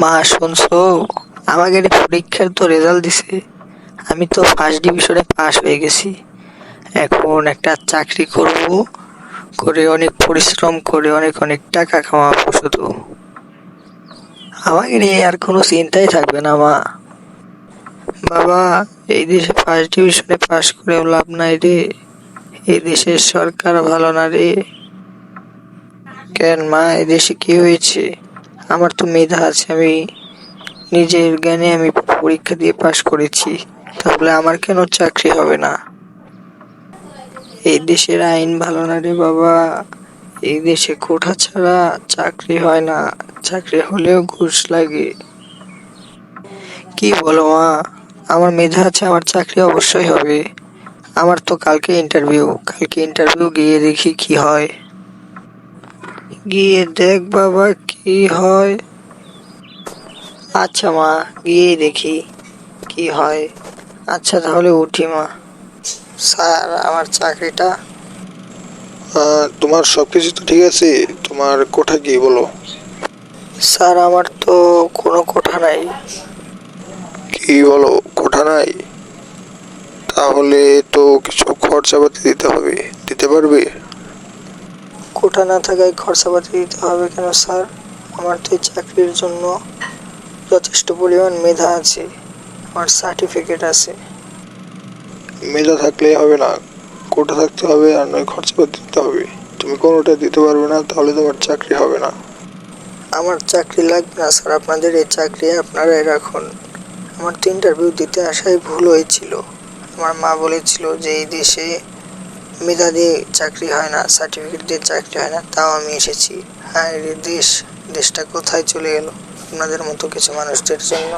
মা শুনছো, আমাকে পরীক্ষার তো রেজাল্ট দিছে। আমি তো ফার্স্ট ডিভিশনে পাশ হয়ে গেছি। এখন একটা চাকরি করব, করে অনেক পরিশ্রম করে অনেক অনেক টাকা কামাবো শুধু। আমাকে নিয়ে আর কোনো চিন্তাই থাকবে না মা। বাবা, এই দেশে ফার্স্ট ডিভিশনে পাশ করেও লাভ নাই রে। এই দেশের সরকার ভালো না রে। কেন মা, এই দেশে কি হয়েছে? আমার তো মেধা আছে, আমি নিজের জ্ঞানে আমি পরীক্ষা দিয়ে পাশ করেছি। তাহলে আমার কেন চাকরি হবে না? এই দেশের আইন ভালো না রে বাবা। এই দেশে কোঠা ছাড়া চাকরি হয় না, চাকরি হলেও ঘুষ লাগে। কি বলো মা? আমার মেধা আছে, আমার চাকরি অবশ্যই হবে। আমার তো কালকে ইন্টারভিউ গিয়ে দেখি কি হয়। গিয়ে দেখ বাবা কি হয়। আচ্ছা মা, গিয়ে দেখি কি হয়। আচ্ছা তাহলে উঠি মা। স্যার, আমার চাকরিটা। তোমার সবকিছু তো ঠিক আছে, তোমার কোঠা কি বলো? স্যার, আমার তো কোনো কোঠা নাই। কি বলো, কোঠা নাই? তাহলে তো কিছু খরচাপাতি দিতে হবে, দিতে পারবে? কোঠা না থাকায় খরচাপাতি দিতে হবে কেন স্যার? আমার তো এই চাকরির জন্য যথেষ্ট পরিমাণ মেধা আছে, আমার সার্টিফিকেট আছে। মেধা থাকলেই হবে না, কোঠা থাকতে হবে আর নয় খরচাপাতি দিতে হবে। তুমি কোনোটা দিতে পারবে না, তাহলে তোমার চাকরি হবে না। আমার চাকরি লাগবে না স্যার, আপনাদের এই চাকরি আপনারাই রাখুন। আমার তো ইন্টারভিউ দিতে আসাই ভুল হয়েছিল। আমার মা বলেছিল যে এই দেশে মেধা দিয়ে চাকরি হয় না, সার্টিফিকেট দিয়ে চাকরি হয় না, তাও আমি এসেছি। হায় রে দেশ, দেশটা কোথায় চলে গেল আপনাদের মতো কিছু মানুষদের জন্য।